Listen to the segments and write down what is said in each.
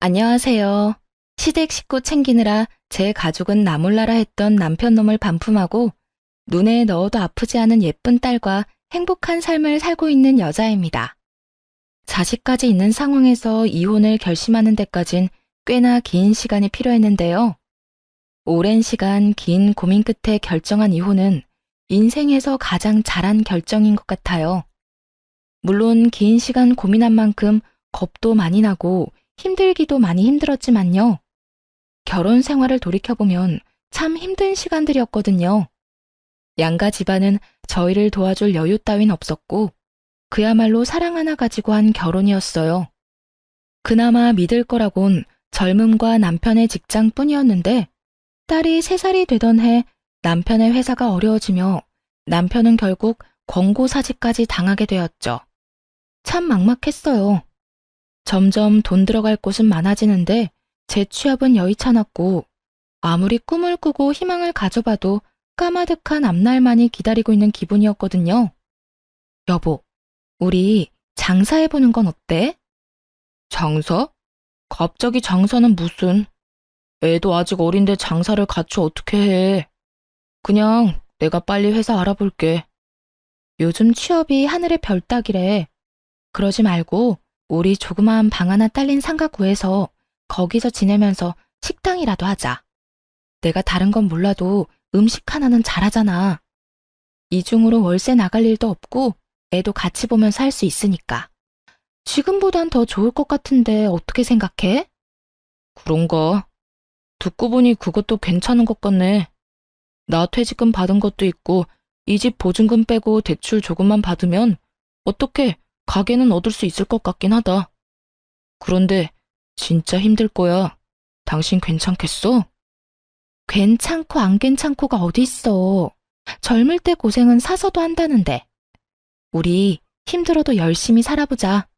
안녕하세요. 시댁 식구 챙기느라 제 가족은 나몰라라 했던 남편 놈을 반품하고 눈에 넣어도 아프지 않은 예쁜 딸과 행복한 삶을 살고 있는 여자입니다. 자식까지 있는 상황에서 이혼을 결심하는 데까진 꽤나 긴 시간이 필요했는데요. 오랜 시간 긴 고민 끝에 결정한 이혼은 인생에서 가장 잘한 결정인 것 같아요. 물론 긴 시간 고민한 만큼 겁도 많이 나고 힘들기도 많이 힘들었지만요. 결혼 생활을 돌이켜보면 참 힘든 시간들이었거든요. 양가 집안은 저희를 도와줄 여유 따윈 없었고 그야말로 사랑 하나 가지고 한 결혼이었어요. 그나마 믿을 거라곤 젊음과 남편의 직장뿐이었는데 딸이 3살이 되던 해 남편의 회사가 어려워지며 남편은 결국 권고사직까지 당하게 되었죠. 참 막막했어요. 점점 돈 들어갈 곳은 많아지는데 제 취업은 여의찮았고 아무리 꿈을 꾸고 희망을 가져봐도 까마득한 앞날만이 기다리고 있는 기분이었거든요. 여보, 우리 장사해보는 건 어때? 장사? 갑자기 장사는 무슨? 애도 아직 어린데 장사를 같이 어떻게 해? 그냥 내가 빨리 회사 알아볼게. 요즘 취업이 하늘의 별 따기래. 그러지 말고 우리 조그마한 방 하나 딸린 상가 구해서 거기서 지내면서 식당이라도 하자. 내가 다른 건 몰라도 음식 하나는 잘하잖아. 이중으로 월세 나갈 일도 없고 애도 같이 보면서 할 수 있으니까. 지금보단 더 좋을 것 같은데 어떻게 생각해? 그런가? 듣고 보니 그것도 괜찮은 것 같네. 나 퇴직금 받은 것도 있고 이 집 보증금 빼고 대출 조금만 받으면 어떻게 가게는 얻을 수 있을 것 같긴 하다. 그런데 진짜 힘들 거야. 당신 괜찮겠어? 괜찮고 안 괜찮고가 어디 있어. 젊을 때 고생은 사서도 한다는데. 우리 힘들어도 열심히 살아보자.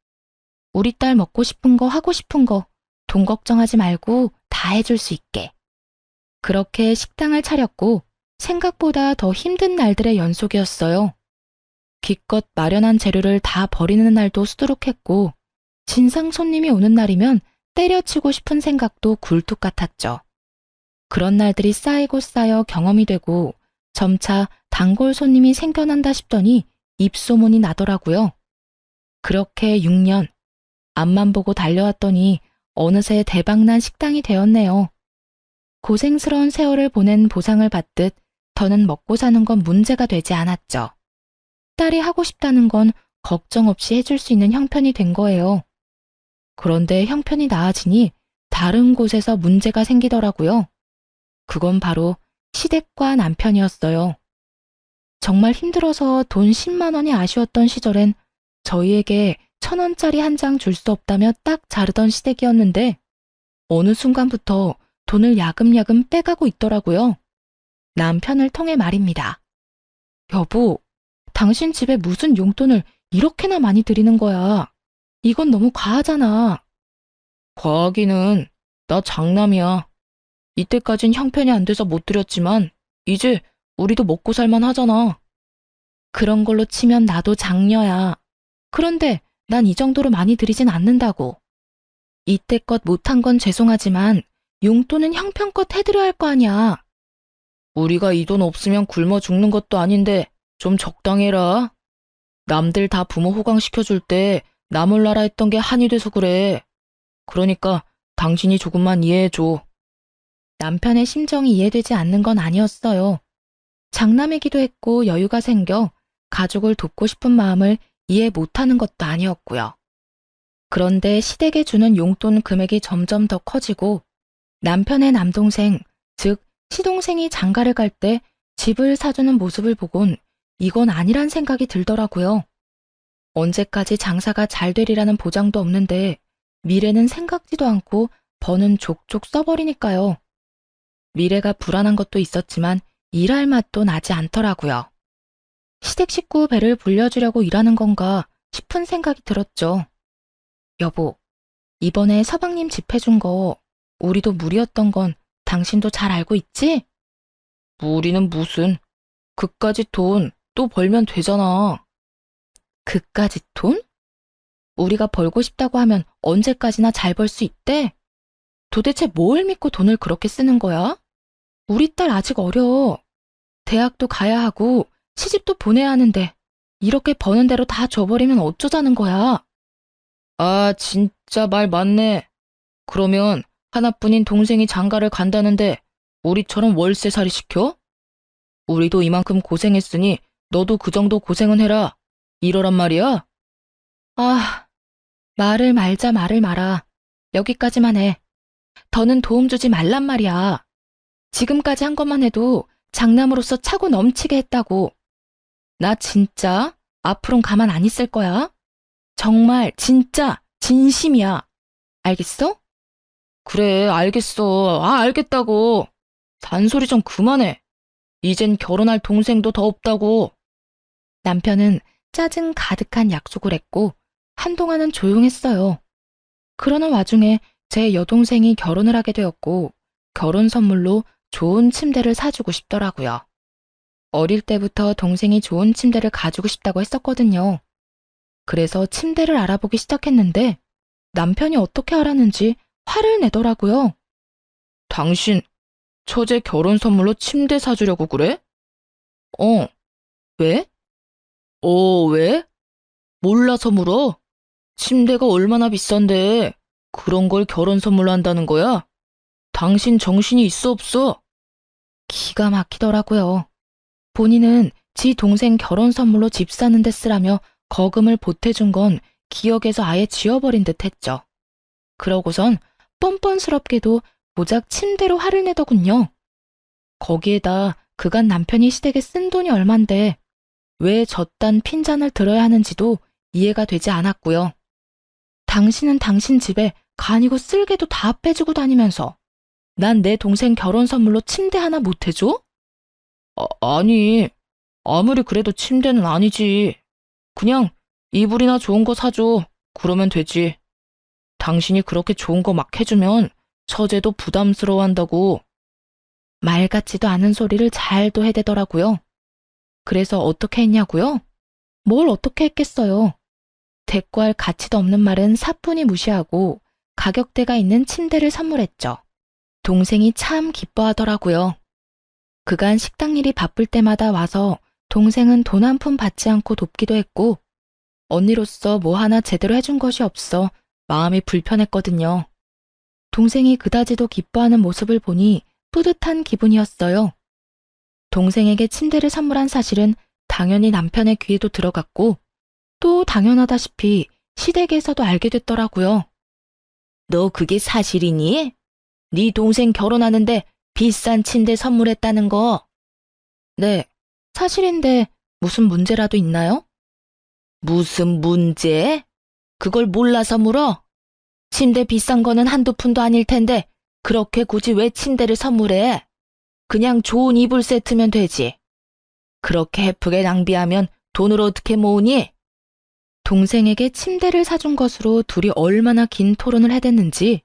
우리 딸 먹고 싶은 거 하고 싶은 거 돈 걱정하지 말고 다 해줄 수 있게. 그렇게 식당을 차렸고 생각보다 더 힘든 날들의 연속이었어요. 기껏 마련한 재료를 다 버리는 날도 수두룩했고 진상 손님이 오는 날이면 때려치고 싶은 생각도 굴뚝 같았죠. 그런 날들이 쌓이고 쌓여 경험이 되고 점차 단골 손님이 생겨난다 싶더니 입소문이 나더라고요. 그렇게 6년, 앞만 보고 달려왔더니 어느새 대박난 식당이 되었네요. 고생스러운 세월을 보낸 보상을 받듯 더는 먹고 사는 건 문제가 되지 않았죠. 딸이 하고 싶다는 건 걱정 없이 해줄 수 있는 형편이 된 거예요. 그런데 형편이 나아지니 다른 곳에서 문제가 생기더라고요. 그건 바로 시댁과 남편이었어요. 정말 힘들어서 돈 10만 원이 아쉬웠던 시절엔 저희에게 1,000원짜리 한 장 줄 수 없다며 딱 자르던 시댁이었는데 어느 순간부터 돈을 야금야금 빼가고 있더라고요. 남편을 통해 말입니다. 여보, 당신 집에 무슨 용돈을 이렇게나 많이 드리는 거야. 이건 너무 과하잖아. 과하기는 나 장남이야. 이때까진 형편이 안 돼서 못 드렸지만 이제 우리도 먹고 살만 하잖아. 그런 걸로 치면 나도 장녀야. 그런데 난 이 정도로 많이 드리진 않는다고. 이때껏 못한 건 죄송하지만 용돈은 형편껏 해드려야 할 거 아니야. 우리가 이 돈 없으면 굶어 죽는 것도 아닌데 좀 적당해라. 남들 다 부모 호강시켜줄 때 나 몰라라 했던 게 한이 돼서 그래. 그러니까 당신이 조금만 이해해줘. 남편의 심정이 이해되지 않는 건 아니었어요. 장남이기도 했고 여유가 생겨 가족을 돕고 싶은 마음을 이해 못하는 것도 아니었고요. 그런데 시댁에 주는 용돈 금액이 점점 더 커지고 남편의 남동생, 즉 시동생이 장가를 갈 때 집을 사주는 모습을 보곤 이건 아니란 생각이 들더라고요. 언제까지 장사가 잘 되리라는 보장도 없는데 미래는 생각지도 않고 버는 족족 써버리니까요. 미래가 불안한 것도 있었지만 일할 맛도 나지 않더라고요. 시댁 식구 배를 불려주려고 일하는 건가 싶은 생각이 들었죠. 여보, 이번에 서방님 집 해준 거 우리도 무리였던 건 당신도 잘 알고 있지? 무리는 무슨, 그까짓 돈 또 벌면 되잖아. 그까짓 돈? 우리가 벌고 싶다고 하면 언제까지나 잘 벌 수 있대? 도대체 뭘 믿고 돈을 그렇게 쓰는 거야? 우리 딸 아직 어려. 대학도 가야 하고 시집도 보내야 하는데 이렇게 버는 대로 다 줘버리면 어쩌자는 거야? 아, 진짜 말 맞네. 그러면 하나뿐인 동생이 장가를 간다는데 우리처럼 월세살이 시켜? 우리도 이만큼 고생했으니 너도 그 정도 고생은 해라. 이러란 말이야? 아, 말을 말자 말을 마라. 여기까지만 해. 더는 도움 주지 말란 말이야. 지금까지 한 것만 해도 장남으로서 차고 넘치게 했다고. 나 진짜 앞으론 가만 안 있을 거야. 정말 진짜 진심이야. 알겠어? 그래, 알겠어. 아, 알겠다고. 잔소리 좀 그만해. 이젠 결혼할 동생도 더 없다고. 남편은 짜증 가득한 약속을 했고 한동안은 조용했어요. 그러는 와중에 제 여동생이 결혼을 하게 되었고 결혼 선물로 좋은 침대를 사주고 싶더라고요. 어릴 때부터 동생이 좋은 침대를 가지고 싶다고 했었거든요. 그래서 침대를 알아보기 시작했는데 남편이 어떻게 알았는지 화를 내더라고요. 당신 처제 결혼 선물로 침대 사주려고 그래? 왜? 왜? 몰라서 물어? 침대가 얼마나 비싼데 그런 걸 결혼 선물로 한다는 거야? 당신 정신이 있어 없어? 기가 막히더라고요. 본인은 지 동생 결혼 선물로 집 사는 데 쓰라며 거금을 보태준 건 기억에서 아예 지워버린 듯 했죠. 그러고선 뻔뻔스럽게도 고작 침대로 화를 내더군요. 거기에다 그간 남편이 시댁에 쓴 돈이 얼만데 왜 저딴 핀잔을 들어야 하는지도 이해가 되지 않았고요. 당신은 당신 집에 간이고 쓸개도 다 빼주고 다니면서 난 내 동생 결혼 선물로 침대 하나 못 해줘? 아니, 아무리 그래도 침대는 아니지. 그냥 이불이나 좋은 거 사줘. 그러면 되지. 당신이 그렇게 좋은 거 막 해주면 처제도 부담스러워한다고. 말 같지도 않은 소리를 잘도 해대더라고요. 그래서 어떻게 했냐고요? 뭘 어떻게 했겠어요. 대꾸할 가치도 없는 말은 사뿐히 무시하고 가격대가 있는 침대를 선물했죠. 동생이 참 기뻐하더라고요. 그간 식당 일이 바쁠 때마다 와서 동생은 돈 한 푼 받지 않고 돕기도 했고 언니로서 뭐 하나 제대로 해준 것이 없어 마음이 불편했거든요. 동생이 그다지도 기뻐하는 모습을 보니 뿌듯한 기분이었어요. 동생에게 침대를 선물한 사실은 당연히 남편의 귀에도 들어갔고 또 당연하다시피 시댁에서도 알게 됐더라고요. 너 그게 사실이니? 네 동생 결혼하는데 비싼 침대 선물했다는 거. 네, 사실인데 무슨 문제라도 있나요? 무슨 문제? 그걸 몰라서 물어? 침대 비싼 거는 한두 푼도 아닐 텐데 그렇게 굳이 왜 침대를 선물해? 그냥 좋은 이불 세트면 되지. 그렇게 헤프게 낭비하면 돈을 어떻게 모으니? 동생에게 침대를 사준 것으로 둘이 얼마나 긴 토론을 해댔는지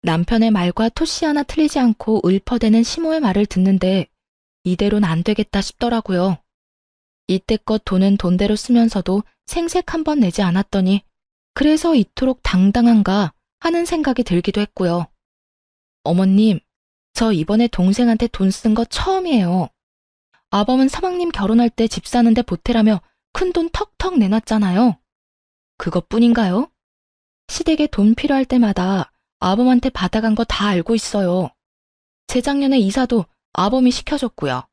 남편의 말과 토씨 하나 틀리지 않고 읊어대는 시모의 말을 듣는데 이대로는 안 되겠다 싶더라고요. 이때껏 돈은 돈대로 쓰면서도 생색 한 번 내지 않았더니 그래서 이토록 당당한가 하는 생각이 들기도 했고요. 어머님, 저 이번에 동생한테 돈 쓴 거 처음이에요. 아범은 서방님 결혼할 때 집 사는데 보태라며 큰돈 턱턱 내놨잖아요. 그것뿐인가요? 시댁에 돈 필요할 때마다 아범한테 받아간 거 다 알고 있어요. 재작년에 이사도 아범이 시켜줬고요.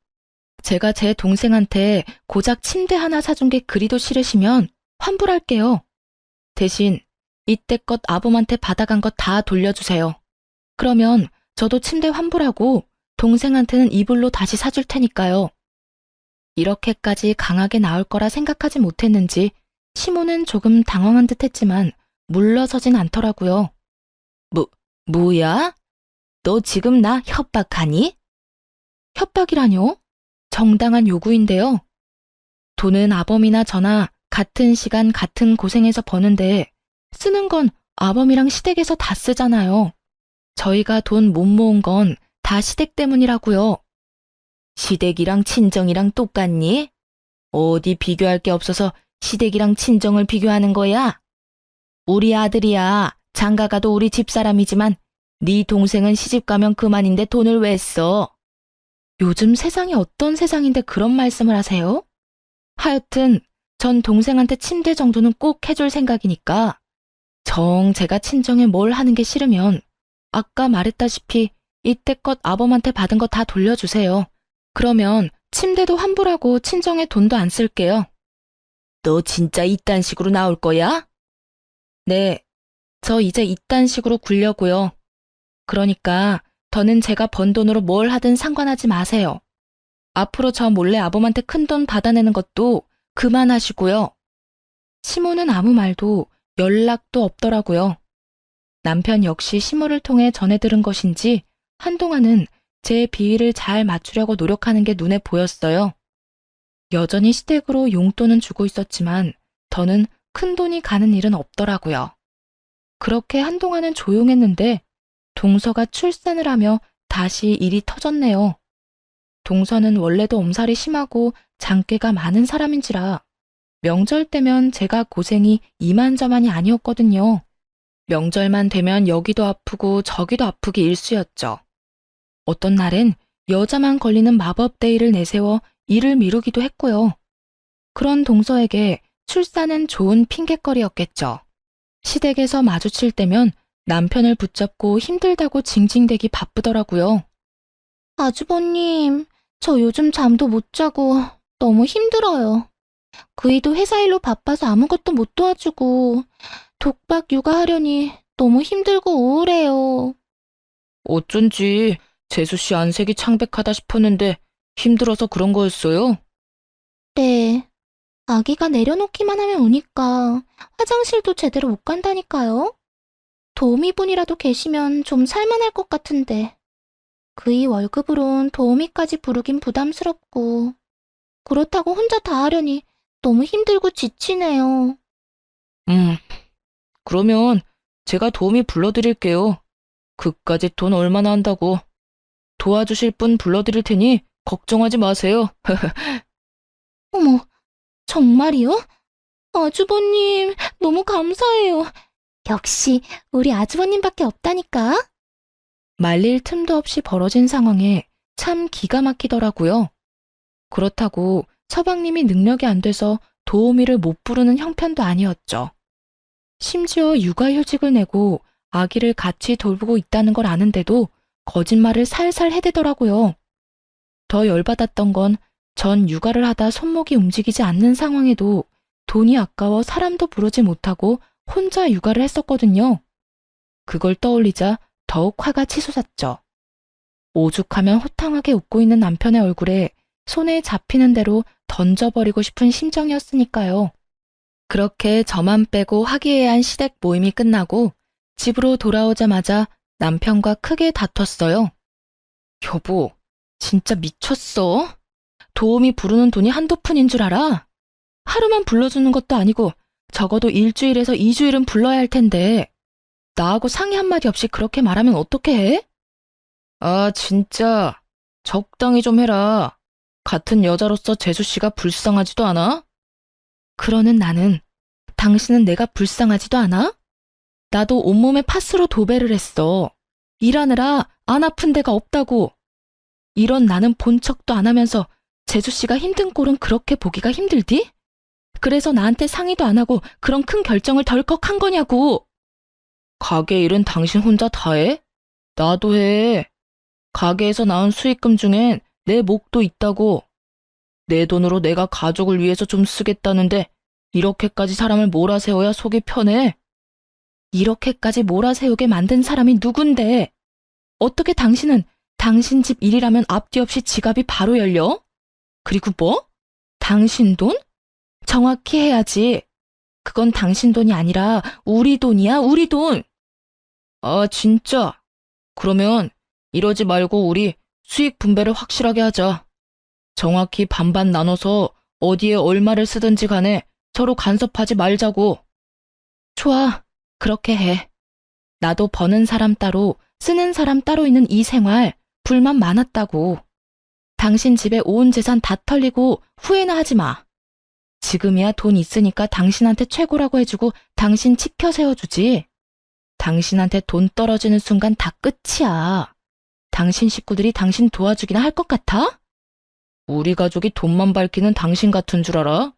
제가 제 동생한테 고작 침대 하나 사준 게 그리도 싫으시면 환불할게요. 대신 이때껏 아범한테 받아간 거 다 돌려주세요. 그러면 저도 침대 환불하고 동생한테는 이불로 다시 사줄 테니까요. 이렇게까지 강하게 나올 거라 생각하지 못했는지 시모는 조금 당황한 듯 했지만 물러서진 않더라고요. 뭐야? 너 지금 나 협박하니? 협박이라뇨? 정당한 요구인데요. 돈은 아범이나 저나 같은 시간 같은 고생해서 버는데 쓰는 건 아범이랑 시댁에서 다 쓰잖아요. 저희가 돈 못 모은 건 다 시댁 때문이라고요. 시댁이랑 친정이랑 똑같니? 어디 비교할 게 없어서 시댁이랑 친정을 비교하는 거야? 우리 아들이야. 장가가도 우리 집사람이지만 네 동생은 시집 가면 그만인데 돈을 왜 써? 요즘 세상이 어떤 세상인데 그런 말씀을 하세요? 하여튼 전 동생한테 침대 정도는 꼭 해줄 생각이니까 정 제가 친정에 뭘 하는 게 싫으면 아까 말했다시피 이때껏 아범한테 받은 거 다 돌려주세요. 그러면 침대도 환불하고 친정에 돈도 안 쓸게요. 너 진짜 이딴 식으로 나올 거야? 네, 저 이제 이딴 식으로 굴려고요. 그러니까 더는 제가 번 돈으로 뭘 하든 상관하지 마세요. 앞으로 저 몰래 아범한테 큰돈 받아내는 것도 그만하시고요. 시모는 아무 말도 연락도 없더라고요. 남편 역시 시모를 통해 전해 들은 것인지 한동안은 제 비위를 잘 맞추려고 노력하는 게 눈에 보였어요. 여전히 시댁으로 용돈은 주고 있었지만 더는 큰 돈이 가는 일은 없더라고요. 그렇게 한동안은 조용했는데 동서가 출산을 하며 다시 일이 터졌네요. 동서는 원래도 엄살이 심하고 장깨가 많은 사람인지라 명절 때면 제가 고생이 이만저만이 아니었거든요. 명절만 되면 여기도 아프고 저기도 아프기 일쑤였죠. 어떤 날엔 여자만 걸리는 마법데이를 내세워 일을 미루기도 했고요. 그런 동서에게 출산은 좋은 핑곗거리였겠죠. 시댁에서 마주칠 때면 남편을 붙잡고 힘들다고 징징대기 바쁘더라고요. 아주버님, 저 요즘 잠도 못 자고 너무 힘들어요. 그이도 회사 일로 바빠서 아무것도 못 도와주고 독박 육아하려니 너무 힘들고 우울해요. 어쩐지 재수씨 안색이 창백하다 싶었는데 힘들어서 그런 거였어요? 네. 아기가 내려놓기만 하면 우니까 화장실도 제대로 못 간다니까요. 도우미분이라도 계시면 좀 살만할 것 같은데. 그이 월급으론 도우미까지 부르긴 부담스럽고 그렇다고 혼자 다 하려니 너무 힘들고 지치네요. 그러면 제가 도우미 불러드릴게요. 그까짓 돈 얼마나 한다고. 도와주실 분 불러드릴 테니 걱정하지 마세요. 어머, 정말이요? 아주버님, 너무 감사해요. 역시 우리 아주버님밖에 없다니까. 말릴 틈도 없이 벌어진 상황에 참 기가 막히더라고요. 그렇다고 서방님이 능력이 안 돼서 도우미를 못 부르는 형편도 아니었죠. 심지어 육아휴직을 내고 아기를 같이 돌보고 있다는 걸 아는데도 거짓말을 살살 해대더라고요. 더 열받았던 건 전 육아를 하다 손목이 움직이지 않는 상황에도 돈이 아까워 사람도 부르지 못하고 혼자 육아를 했었거든요. 그걸 떠올리자 더욱 화가 치솟았죠. 오죽하면 호탕하게 웃고 있는 남편의 얼굴에 손에 잡히는 대로 던져버리고 싶은 심정이었으니까요. 그렇게 저만 빼고 화기애애한 시댁 모임이 끝나고 집으로 돌아오자마자 남편과 크게 다퉜어요. 여보, 진짜 미쳤어? 도우미 부르는 돈이 한두 푼인 줄 알아? 하루만 불러주는 것도 아니고 적어도 일주일에서 2주일은 불러야 할 텐데 나하고 상의 한마디 없이 그렇게 말하면 어떻게 해? 아, 진짜 적당히 좀 해라. 같은 여자로서 재수씨가 불쌍하지도 않아? 그러는 나는 당신은 내가 불쌍하지도 않아? 나도 온몸에 파스로 도배를 했어. 일하느라 안 아픈 데가 없다고. 이런 나는 본 척도 안 하면서 재수씨가 힘든 꼴은 그렇게 보기가 힘들디? 그래서 나한테 상의도 안 하고 그런 큰 결정을 덜컥 한 거냐고. 가게 일은 당신 혼자 다 해? 나도 해. 가게에서 나온 수익금 중엔 내 몫도 있다고. 내 돈으로 내가 가족을 위해서 좀 쓰겠다는데 이렇게까지 사람을 몰아세워야 속이 편해? 이렇게까지 몰아세우게 만든 사람이 누군데? 어떻게 당신은 당신 집 일이라면 앞뒤 없이 지갑이 바로 열려? 그리고 뭐? 당신 돈? 정확히 해야지. 그건 당신 돈이 아니라 우리 돈이야, 우리 돈. 아, 진짜? 그러면 이러지 말고 우리 수익 분배를 확실하게 하자. 정확히 반반 나눠서 어디에 얼마를 쓰든지 간에 서로 간섭하지 말자고. 좋아, 그렇게 해. 나도 버는 사람 따로 쓰는 사람 따로 있는 이 생활 불만 많았다고. 당신 집에 온 재산 다 털리고 후회나 하지 마. 지금이야 돈 있으니까 당신한테 최고라고 해주고 당신 치켜 세워주지. 당신한테 돈 떨어지는 순간 다 끝이야. 당신 식구들이 당신 도와주기나 할 것 같아? 우리 가족이 돈만 밝히는 당신 같은 줄 알아?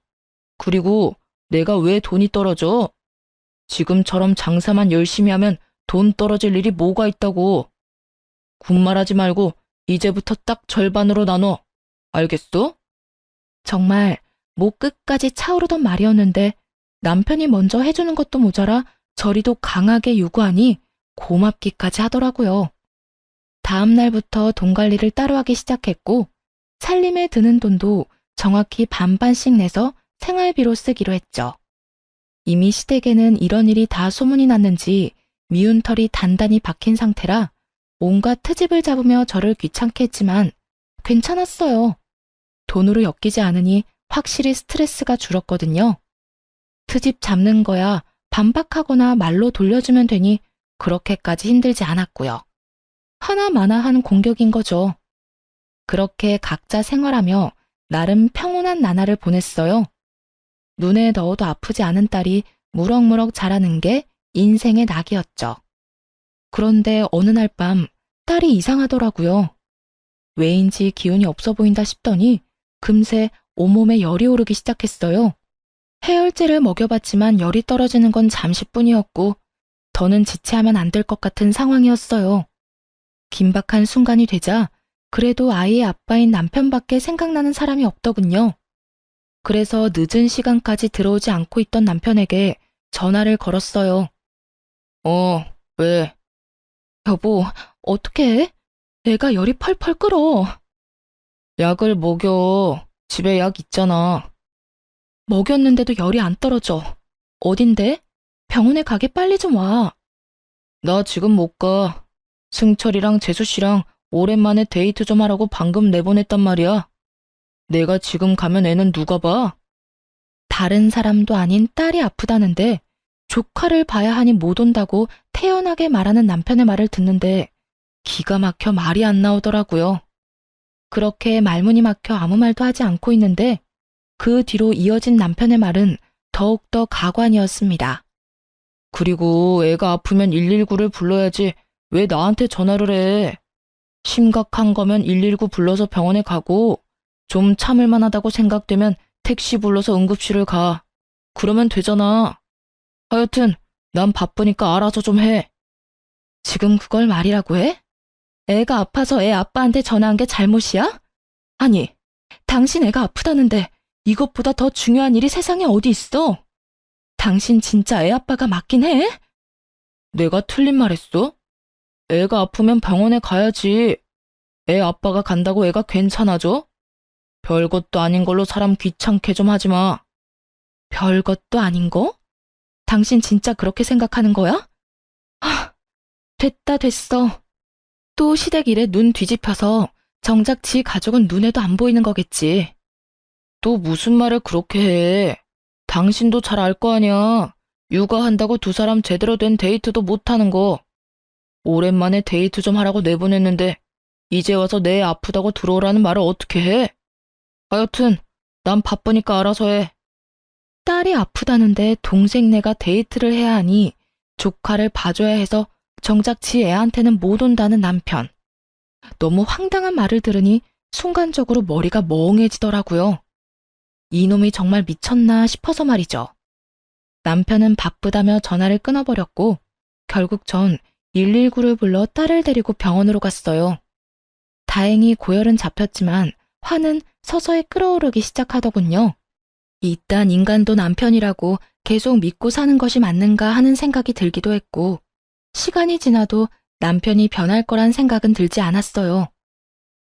그리고 내가 왜 돈이 떨어져? 지금처럼 장사만 열심히 하면 돈 떨어질 일이 뭐가 있다고. 군말하지 말고 이제부터 딱 절반으로 나눠. 알겠어? 정말 목 끝까지 차오르던 말이었는데 남편이 먼저 해주는 것도 모자라 저리도 강하게 요구하니 고맙기까지 하더라고요. 다음 날부터 돈 관리를 따로 하기 시작했고 살림에 드는 돈도 정확히 반반씩 내서 생활비로 쓰기로 했죠. 이미 시댁에는 이런 일이 다 소문이 났는지 미운 털이 단단히 박힌 상태라 온갖 트집을 잡으며 저를 귀찮게 했지만 괜찮았어요. 돈으로 엮이지 않으니 확실히 스트레스가 줄었거든요. 트집 잡는 거야 반박하거나 말로 돌려주면 되니 그렇게까지 힘들지 않았고요. 하나마나한 공격인 거죠. 그렇게 각자 생활하며 나름 평온한 나날을 보냈어요. 눈에 넣어도 아프지 않은 딸이 무럭무럭 자라는 게 인생의 낙이었죠. 그런데 어느 날 밤 딸이 이상하더라고요. 왜인지 기운이 없어 보인다 싶더니 금세 온몸에 열이 오르기 시작했어요. 해열제를 먹여봤지만 열이 떨어지는 건 잠시뿐이었고 더는 지체하면 안 될 것 같은 상황이었어요. 긴박한 순간이 되자 그래도 아이의 아빠인 남편밖에 생각나는 사람이 없더군요. 그래서 늦은 시간까지 들어오지 않고 있던 남편에게 전화를 걸었어요. 왜? 여보, 어떡해? 애가 열이 펄펄 끓어. 약을 먹여. 집에 약 있잖아. 먹였는데도 열이 안 떨어져. 어딘데? 병원에 가게 빨리 좀 와. 나 지금 못 가. 승철이랑 재수씨랑 오랜만에 데이트 좀 하라고 방금 내보냈단 말이야. 내가 지금 가면 애는 누가 봐? 다른 사람도 아닌 딸이 아프다는데 조카를 봐야 하니 못 온다고 태연하게 말하는 남편의 말을 듣는데 기가 막혀 말이 안 나오더라고요. 그렇게 말문이 막혀 아무 말도 하지 않고 있는데 그 뒤로 이어진 남편의 말은 더욱더 가관이었습니다. 그리고 애가 아프면 119를 불러야지 왜 나한테 전화를 해? 심각한 거면 119 불러서 병원에 가고 좀 참을 만하다고 생각되면 택시 불러서 응급실을 가. 그러면 되잖아. 하여튼 난 바쁘니까 알아서 좀 해. 지금 그걸 말이라고 해? 애가 아파서 애 아빠한테 전화한 게 잘못이야? 아니, 당신 애가 아프다는데 이것보다 더 중요한 일이 세상에 어디 있어? 당신 진짜 애 아빠가 맞긴 해? 내가 틀린 말 했어? 애가 아프면 병원에 가야지. 애 아빠가 간다고 애가 괜찮아져? 별것도 아닌 걸로 사람 귀찮게 좀 하지 마. 별것도 아닌 거? 당신 진짜 그렇게 생각하는 거야? 됐어. 또 시댁 일에 눈 뒤집혀서 정작 지 가족은 눈에도 안 보이는 거겠지. 또 무슨 말을 그렇게 해. 당신도 잘 알 거 아니야. 육아한다고 두 사람 제대로 된 데이트도 못하는 거. 오랜만에 데이트 좀 하라고 내보냈는데 이제 와서 내 애 아프다고 들어오라는 말을 어떻게 해? 하여튼 난 바쁘니까 알아서 해. 딸이 아프다는데 동생네가 데이트를 해야 하니 조카를 봐줘야 해서 정작 지 애한테는 못 온다는 남편. 너무 황당한 말을 들으니 순간적으로 머리가 멍해지더라고요. 이놈이 정말 미쳤나 싶어서 말이죠. 남편은 바쁘다며 전화를 끊어버렸고 결국 전 119를 불러 딸을 데리고 병원으로 갔어요. 다행히 고열은 잡혔지만 화는 서서히 끓어오르기 시작하더군요. 이딴 인간도 남편이라고 계속 믿고 사는 것이 맞는가 하는 생각이 들기도 했고 시간이 지나도 남편이 변할 거란 생각은 들지 않았어요.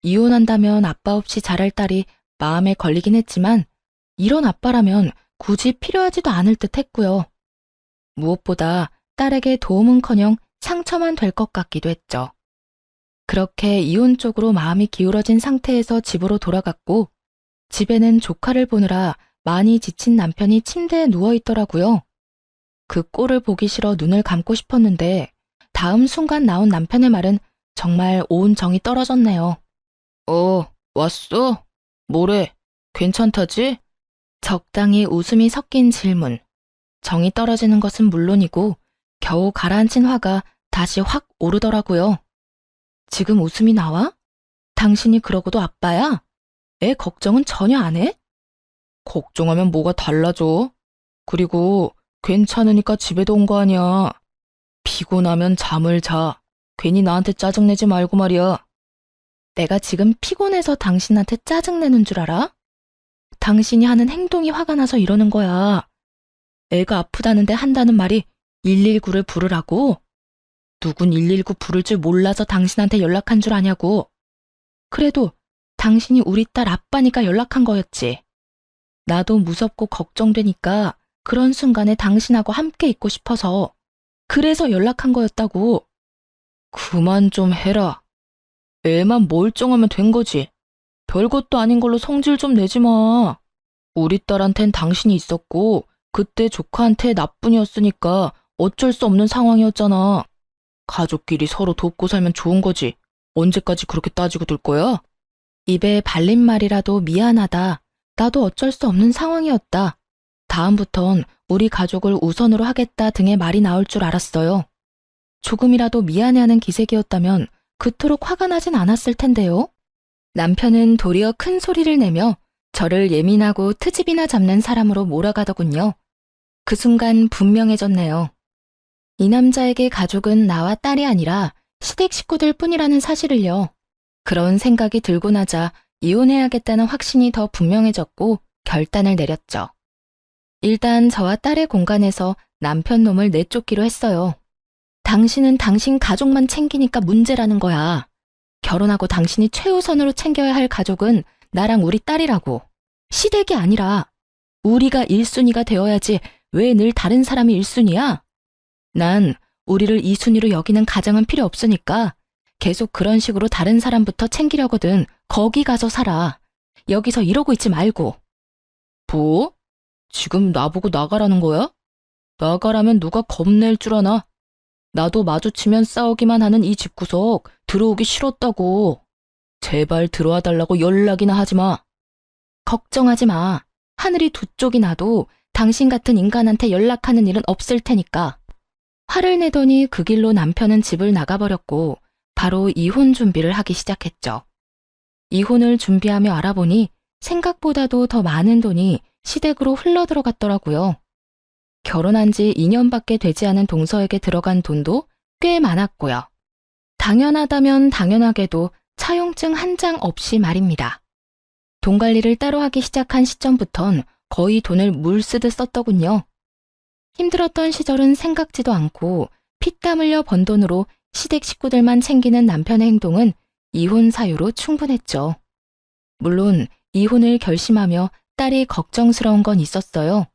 이혼한다면 아빠 없이 자랄 딸이 마음에 걸리긴 했지만 이런 아빠라면 굳이 필요하지도 않을 듯 했고요. 무엇보다 딸에게 도움은커녕 상처만 될 것 같기도 했죠. 그렇게 이혼 쪽으로 마음이 기울어진 상태에서 집으로 돌아갔고 집에는 조카를 보느라 많이 지친 남편이 침대에 누워있더라고요. 그 꼴을 보기 싫어 눈을 감고 싶었는데 다음 순간 나온 남편의 말은 정말 온 정이 떨어졌네요. 왔어? 뭐래? 괜찮다지? 적당히 웃음이 섞인 질문. 정이 떨어지는 것은 물론이고 겨우 가라앉힌 화가 다시 확 오르더라고요. 지금 웃음이 나와? 당신이 그러고도 아빠야? 애 걱정은 전혀 안 해? 걱정하면 뭐가 달라져? 그리고 괜찮으니까 집에도 온 거 아니야. 피곤하면 잠을 자. 괜히 나한테 짜증내지 말고 말이야. 내가 지금 피곤해서 당신한테 짜증내는 줄 알아? 당신이 하는 행동이 화가 나서 이러는 거야. 애가 아프다는데 한다는 말이 119를 부르라고? 누군 119 부를 줄 몰라서 당신한테 연락한 줄 아냐고. 그래도 당신이 우리 딸 아빠니까 연락한 거였지. 나도 무섭고 걱정되니까 그런 순간에 당신하고 함께 있고 싶어서 그래서 연락한 거였다고. 그만 좀 해라. 애만 멀쩡하면 된 거지. 별것도 아닌 걸로 성질 좀 내지 마. 우리 딸한텐 당신이 있었고 그때 조카한테 나뿐이었으니까 어쩔 수 없는 상황이었잖아. 가족끼리 서로 돕고 살면 좋은 거지. 언제까지 그렇게 따지고 둘 거야? 입에 발린 말이라도 미안하다. 나도 어쩔 수 없는 상황이었다. 다음부턴 우리 가족을 우선으로 하겠다 등의 말이 나올 줄 알았어요. 조금이라도 미안해하는 기색이었다면 그토록 화가 나진 않았을 텐데요. 남편은 도리어 큰 소리를 내며 저를 예민하고 트집이나 잡는 사람으로 몰아가더군요. 그 순간 분명해졌네요. 이 남자에게 가족은 나와 딸이 아니라 시댁 식구들 뿐이라는 사실을요. 그런 생각이 들고 나자 이혼해야겠다는 확신이 더 분명해졌고 결단을 내렸죠. 일단 저와 딸의 공간에서 남편 놈을 내쫓기로 했어요. 당신은 당신 가족만 챙기니까 문제라는 거야. 결혼하고 당신이 최우선으로 챙겨야 할 가족은 나랑 우리 딸이라고. 시댁이 아니라 우리가 1순위가 되어야지 왜 늘 다른 사람이 1순위야? 난 우리를 2순위로 여기는 가장은 필요 없으니까 계속 그런 식으로 다른 사람부터 챙기려거든. 거기 가서 살아. 여기서 이러고 있지 말고. 뭐? 지금 나보고 나가라는 거야? 나가라면 누가 겁낼 줄 아나? 나도 마주치면 싸우기만 하는 이 집구석 들어오기 싫었다고. 제발 들어와 달라고 연락이나 하지 마. 걱정하지 마. 하늘이 두 쪽이 나도 당신 같은 인간한테 연락하는 일은 없을 테니까. 화를 내더니 그 길로 남편은 집을 나가버렸고 바로 이혼 준비를 하기 시작했죠. 이혼을 준비하며 알아보니 생각보다도 더 많은 돈이 시댁으로 흘러들어갔더라고요. 결혼한 지 2년밖에 되지 않은 동서에게 들어간 돈도 꽤 많았고요. 당연하다면 당연하게도 차용증 한 장 없이 말입니다. 돈 관리를 따로 하기 시작한 시점부턴 거의 돈을 물 쓰듯 썼더군요. 힘들었던 시절은 생각지도 않고 피땀 흘려 번 돈으로 시댁 식구들만 챙기는 남편의 행동은 이혼 사유로 충분했죠. 물론 이혼을 결심하며 딸이 걱정스러운 건 있었어요.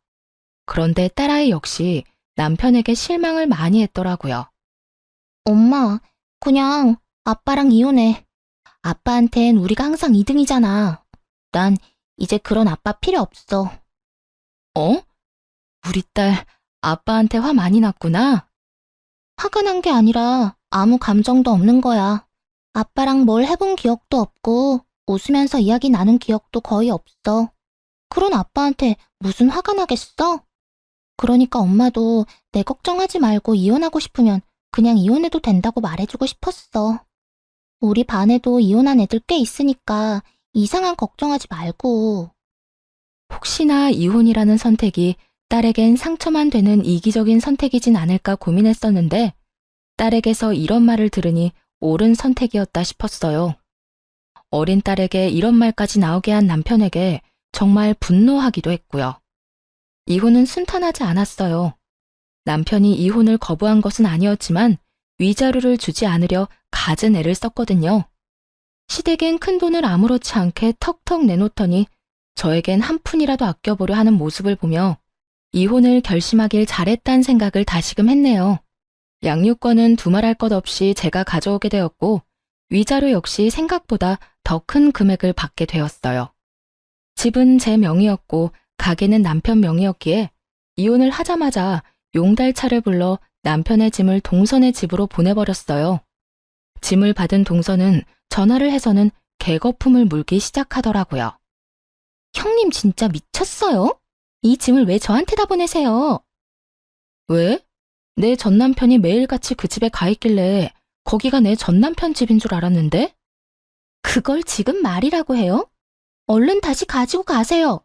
그런데 딸아이 역시 남편에게 실망을 많이 했더라고요. 엄마, 그냥 아빠랑 이혼해. 아빠한텐 우리가 항상 2등이잖아. 난 이제 그런 아빠 필요 없어. 어? 우리 딸 아빠한테 화 많이 났구나? 화가 난 게 아니라 아무 감정도 없는 거야. 아빠랑 뭘 해본 기억도 없고 웃으면서 이야기 나눈 기억도 거의 없어. 그런 아빠한테 무슨 화가 나겠어? 그러니까 엄마도 내 걱정하지 말고 이혼하고 싶으면 그냥 이혼해도 된다고 말해주고 싶었어. 우리 반에도 이혼한 애들 꽤 있으니까 이상한 걱정하지 말고. 혹시나 이혼이라는 선택이 딸에겐 상처만 되는 이기적인 선택이진 않을까 고민했었는데 딸에게서 이런 말을 들으니 옳은 선택이었다 싶었어요. 어린 딸에게 이런 말까지 나오게 한 남편에게 정말 분노하기도 했고요. 이혼은 순탄하지 않았어요. 남편이 이혼을 거부한 것은 아니었지만 위자료를 주지 않으려 갖은 애를 썼거든요. 시댁엔 큰 돈을 아무렇지 않게 턱턱 내놓더니 저에겐 한 푼이라도 아껴보려 하는 모습을 보며 이혼을 결심하길 잘했다는 생각을 다시금 했네요. 양육권은 두말할 것 없이 제가 가져오게 되었고 위자료 역시 생각보다 더 큰 금액을 받게 되었어요. 집은 제 명의였고 가게는 남편 명의였기에 이혼을 하자마자 용달차를 불러 남편의 짐을 동선의 집으로 보내버렸어요. 짐을 받은 동선은 전화를 해서는 개거품을 물기 시작하더라고요. 형님 진짜 미쳤어요? 이 짐을 왜 저한테다 보내세요? 왜? 내 전남편이 매일같이 그 집에 가 있길래 거기가 내 전남편 집인 줄 알았는데? 그걸 지금 말이라고 해요? 얼른 다시 가지고 가세요.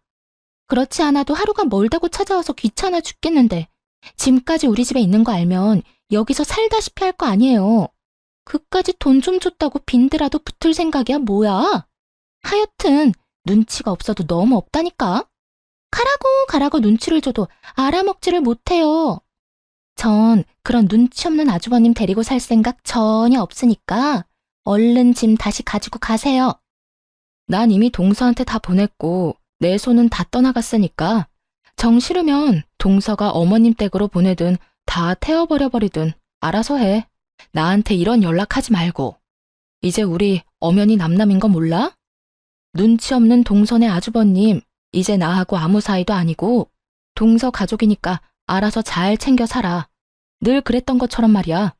그렇지 않아도 하루가 멀다고 찾아와서 귀찮아 죽겠는데 짐까지 우리 집에 있는 거 알면 여기서 살다시피 할 거 아니에요. 그까지 돈 좀 줬다고 빈드라도 붙을 생각이야 뭐야? 하여튼 눈치가 없어도 너무 없다니까. 가라고 눈치를 줘도 알아먹지를 못해요. 전 그런 눈치 없는 아주버님 데리고 살 생각 전혀 없으니까 얼른 짐 다시 가지고 가세요. 난 이미 동서한테 다 보냈고 내 손은 다 떠나갔으니까 정 싫으면 동서가 어머님 댁으로 보내든 다 태워버려버리든 알아서 해. 나한테 이런 연락하지 말고. 이제 우리 엄연히 남남인 거 몰라? 눈치 없는 동선의 아주버님, 이제 나하고 아무 사이도 아니고 동서 가족이니까 알아서 잘 챙겨 살아. 늘 그랬던 것처럼 말이야.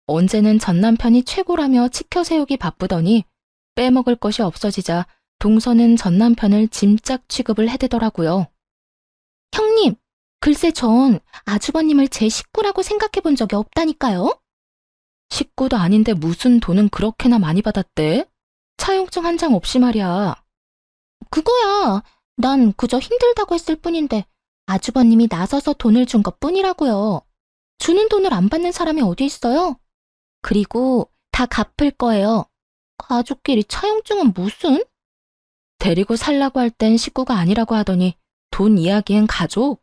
언제는 전 남편이 최고라며 치켜 세우기 바쁘더니 빼먹을 것이 없어지자 동서는 전 남편을 짐짝 취급을 해대더라고요. 형님, 글쎄 전 아주버님을 제 식구라고 생각해 본 적이 없다니까요. 식구도 아닌데 무슨 돈은 그렇게나 많이 받았대? 차용증 한 장 없이 말이야. 그거야. 난 그저 힘들다고 했을 뿐인데 아주버님이 나서서 돈을 준 것뿐이라고요. 주는 돈을 안 받는 사람이 어디 있어요? 그리고 다 갚을 거예요. 가족끼리 차용증은 무슨? 데리고 살라고 할 땐 식구가 아니라고 하더니 돈 이야기엔 가족?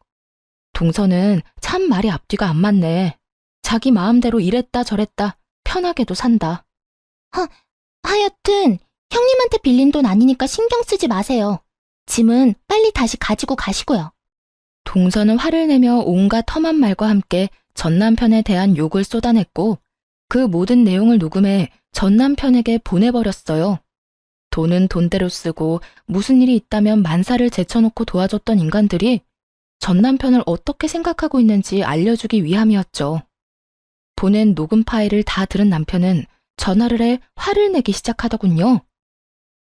동서는 참 말이 앞뒤가 안 맞네. 자기 마음대로 이랬다 저랬다 편하게도 산다. 하여튼 형님한테 빌린 돈 아니니까 신경 쓰지 마세요. 짐은 빨리 다시 가지고 가시고요. 동서는 화를 내며 온갖 험한 말과 함께 전 남편에 대한 욕을 쏟아냈고 그 모든 내용을 녹음해 전 남편에게 보내버렸어요. 돈은 돈대로 쓰고 무슨 일이 있다면 만사를 제쳐놓고 도와줬던 인간들이 전 남편을 어떻게 생각하고 있는지 알려주기 위함이었죠. 보낸 녹음 파일을 다 들은 남편은 전화를 해 화를 내기 시작하더군요.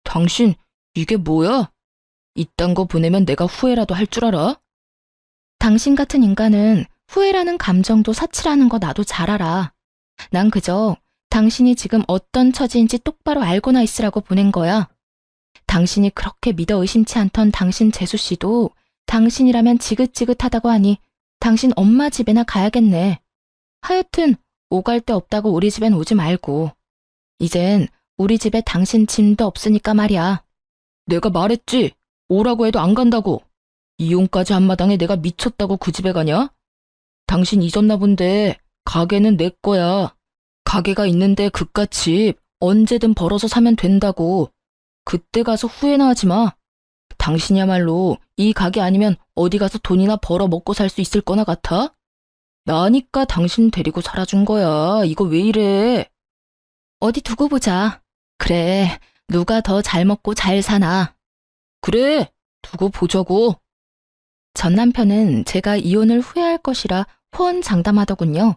당신 이게 뭐야? 이딴 거 보내면 내가 후회라도 할 줄 알아? 당신 같은 인간은 후회라는 감정도 사치라는 거 나도 잘 알아. 난 그저 당신이 지금 어떤 처지인지 똑바로 알고나 있으라고 보낸 거야. 당신이 그렇게 믿어 의심치 않던 당신 재수 씨도 당신이라면 지긋지긋하다고 하니 당신 엄마 집에나 가야겠네. 하여튼 오갈 데 없다고 우리 집엔 오지 말고. 이젠 우리 집에 당신 짐도 없으니까 말이야. 내가 말했지. 오라고 해도 안 간다고. 이혼까지 한 마당에 내가 미쳤다고 그 집에 가냐? 당신 잊었나 본데 가게는 내 거야. 가게가 있는데 그깟 집 언제든 벌어서 사면 된다고. 그때 가서 후회나 하지 마. 당신이야말로 이 가게 아니면 어디 가서 돈이나 벌어 먹고 살 수 있을 거나 같아? 나니까 당신 데리고 살아준 거야. 이거 왜 이래? 어디 두고 보자. 그래, 누가 더 잘 먹고 잘 사나. 그래, 두고 보자고. 전 남편은 제가 이혼을 후회할 것이라 호언장담하더군요.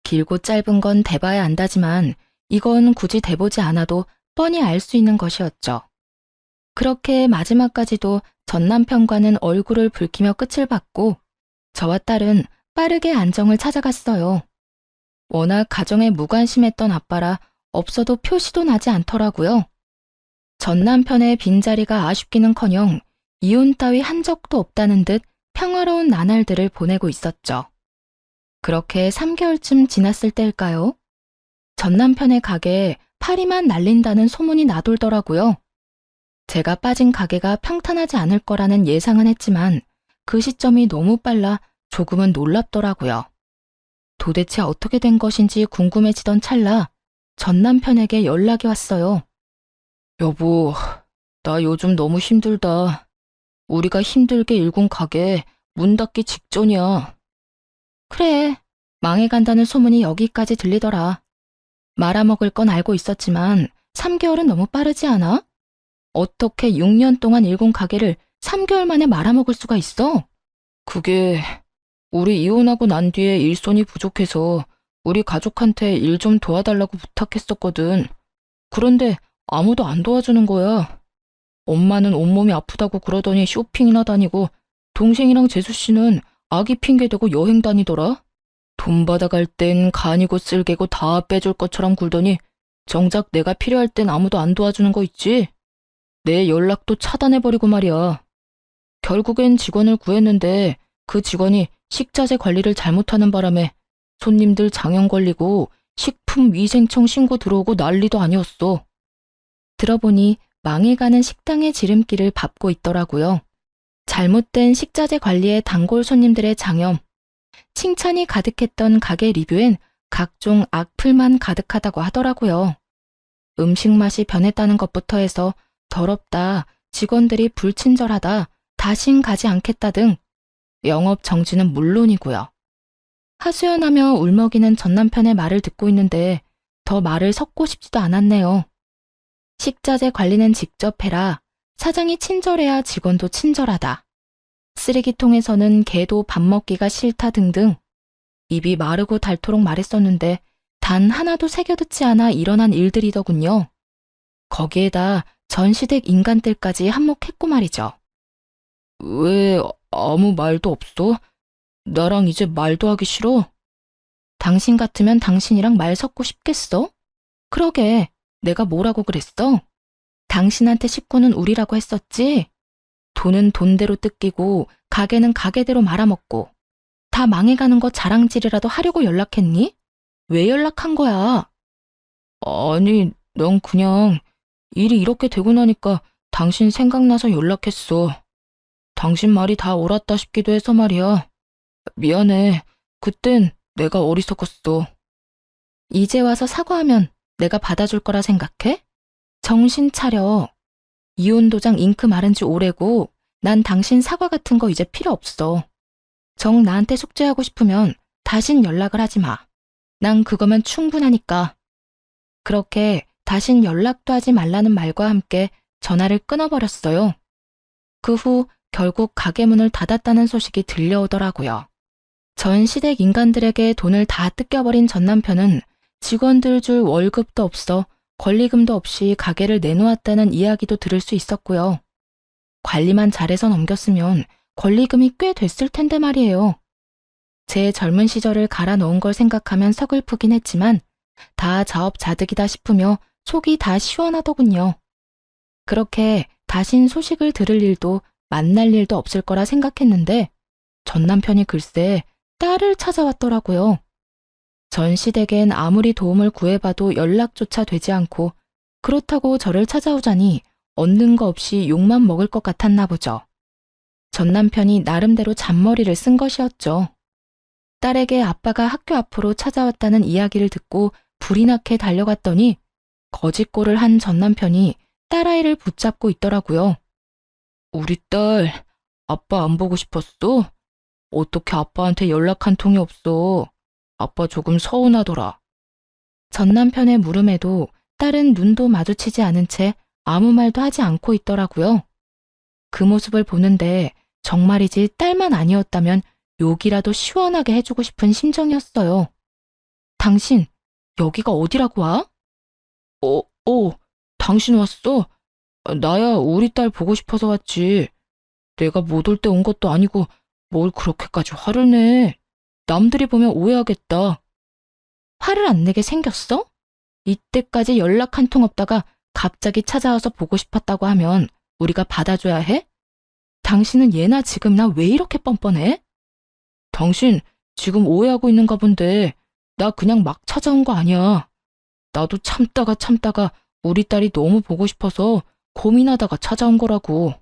길고 짧은 건 대봐야 안다지만 이건 굳이 대보지 않아도 뻔히 알 수 있는 것이었죠. 그렇게 마지막까지도 전 남편과는 얼굴을 붉히며 끝을 봤고 저와 딸은 빠르게 안정을 찾아갔어요. 워낙 가정에 무관심했던 아빠라 없어도 표시도 나지 않더라고요. 전 남편의 빈자리가 아쉽기는커녕 이혼 따위 한 적도 없다는 듯 평화로운 나날들을 보내고 있었죠. 그렇게 3개월쯤 지났을 때일까요? 전 남편의 가게에 파리만 날린다는 소문이 나돌더라고요. 제가 빠진 가게가 평탄하지 않을 거라는 예상은 했지만 그 시점이 너무 빨라 조금은 놀랍더라고요. 도대체 어떻게 된 것인지 궁금해지던 찰나 전 남편에게 연락이 왔어요. 여보, 나 요즘 너무 힘들다. 우리가 힘들게 일군 가게 문 닫기 직전이야. 그래, 망해간다는 소문이 여기까지 들리더라. 말아먹을 건 알고 있었지만 3개월은 너무 빠르지 않아? 어떻게 6년 동안 일군 가게를 3개월 만에 말아먹을 수가 있어? 그게 우리 이혼하고 난 뒤에 일손이 부족해서 우리 가족한테 일 좀 도와달라고 부탁했었거든. 그런데 아무도 안 도와주는 거야. 엄마는 온몸이 아프다고 그러더니 쇼핑이나 다니고 동생이랑 재수 씨는 아기 핑계 대고 여행 다니더라. 돈 받아갈 땐 간이고 쓸개고 다 빼줄 것처럼 굴더니 정작 내가 필요할 땐 아무도 안 도와주는 거 있지? 내 연락도 차단해버리고 말이야. 결국엔 직원을 구했는데 그 직원이 식자재 관리를 잘못하는 바람에 손님들 장염 걸리고 식품위생청 신고 들어오고 난리도 아니었어. 들어보니 망해가는 식당의 지름길을 밟고 있더라고요. 잘못된 식자재 관리에 단골 손님들의 장염, 칭찬이 가득했던 가게 리뷰엔 각종 악플만 가득하다고 하더라고요. 음식 맛이 변했다는 것부터 해서 더럽다, 직원들이 불친절하다, 다신 가지 않겠다 등 영업 정지는 물론이고요. 하소연하며 울먹이는 전 남편의 말을 듣고 있는데 더 말을 섞고 싶지도 않았네요. 식자재 관리는 직접 해라. 사장이 친절해야 직원도 친절하다. 쓰레기통에서는 개도 밥 먹기가 싫다 등등 입이 마르고 닳도록 말했었는데 단 하나도 새겨듣지 않아 일어난 일들이더군요. 거기에다 전 시댁 인간들까지 한몫했고 말이죠. 왜 아무 말도 없어? 나랑 이제 말도 하기 싫어? 당신 같으면 당신이랑 말 섞고 싶겠어? 그러게, 내가 뭐라고 그랬어? 당신한테 식구는 우리라고 했었지? 돈은 돈대로 뜯기고 가게는 가게대로 말아먹고 다 망해가는 거 자랑질이라도 하려고 연락했니? 왜 연락한 거야? 아니, 넌 그냥 일이 이렇게 되고 나니까 당신 생각나서 연락했어. 당신 말이 다 옳았다 싶기도 해서 말이야. 미안해. 그땐 내가 어리석었어. 이제 와서 사과하면 내가 받아줄 거라 생각해? 정신 차려. 이혼 도장 잉크 마른 지 오래고 난 당신 사과 같은 거 이제 필요 없어. 정 나한테 숙제하고 싶으면 다신 연락을 하지 마. 난 그거면 충분하니까. 그렇게 다신 연락도 하지 말라는 말과 함께 전화를 끊어버렸어요. 그 후 결국 가게 문을 닫았다는 소식이 들려오더라고요. 전 시댁 인간들에게 돈을 다 뜯겨버린 전 남편은 직원들 줄 월급도 없어 권리금도 없이 가게를 내놓았다는 이야기도 들을 수 있었고요. 관리만 잘해서 넘겼으면 권리금이 꽤 됐을 텐데 말이에요. 제 젊은 시절을 갈아 넣은 걸 생각하면 서글프긴 했지만 다 자업자득이다 싶으며 속이 다 시원하더군요. 그렇게 다신 소식을 들을 일도 만날 일도 없을 거라 생각했는데 전 남편이 글쎄 딸을 찾아왔더라고요. 전 시댁엔 아무리 도움을 구해봐도 연락조차 되지 않고 그렇다고 저를 찾아오자니 얻는 거 없이 욕만 먹을 것 같았나 보죠. 전 남편이 나름대로 잔머리를 쓴 것이었죠. 딸에게 아빠가 학교 앞으로 찾아왔다는 이야기를 듣고 불이 나게 달려갔더니 거짓골을 한 전 남편이 딸아이를 붙잡고 있더라고요. 우리 딸, 아빠 안 보고 싶었어? 어떻게 아빠한테 연락 한 통이 없어? 아빠 조금 서운하더라. 전 남편의 물음에도 딸은 눈도 마주치지 않은 채 아무 말도 하지 않고 있더라고요. 그 모습을 보는데 정말이지 딸만 아니었다면 욕이라도 시원하게 해주고 싶은 심정이었어요. 당신, 여기가 어디라고 와? 당신 왔어? 나야 우리 딸 보고 싶어서 왔지. 내가 못 올 때 온 것도 아니고 뭘 그렇게까지 화를 내. 남들이 보면 오해하겠다. 화를 안 내게 생겼어? 이때까지 연락 한 통 없다가 갑자기 찾아와서 보고 싶었다고 하면 우리가 받아줘야 해? 당신은 예나 지금이나 왜 이렇게 뻔뻔해? 당신 지금 오해하고 있는가 본데 나 그냥 막 찾아온 거 아니야. 나도 참다가 우리 딸이 너무 보고 싶어서 고민하다가 찾아온 거라고.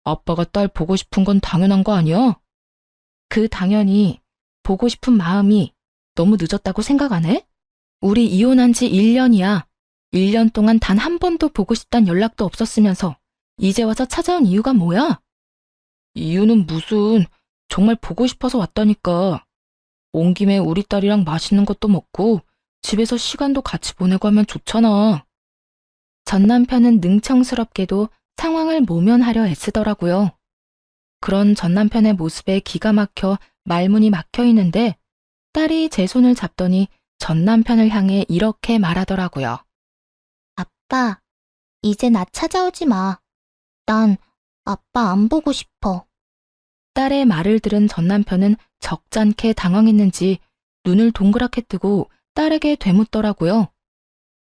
아빠가 딸 보고 싶은 건 당연한 거 아니야? 그 당연히 보고 싶은 마음이 너무 늦었다고 생각 안 해? 우리 이혼한 지 1년이야. 1년 동안 단 한 번도 보고 싶단 연락도 없었으면서 이제 와서 찾아온 이유가 뭐야? 이유는 무슨, 정말 보고 싶어서 왔다니까. 온 김에 우리 딸이랑 맛있는 것도 먹고 집에서 시간도 같이 보내고 하면 좋잖아. 전 남편은 능청스럽게도 상황을 모면하려 애쓰더라고요. 그런 전 남편의 모습에 기가 막혀 말문이 막혀 있는데 딸이 제 손을 잡더니 전 남편을 향해 이렇게 말하더라고요. 아빠, 이제 나 찾아오지 마. 난 아빠 안 보고 싶어. 딸의 말을 들은 전 남편은 적잖게 당황했는지 눈을 동그랗게 뜨고 딸에게 되묻더라고요.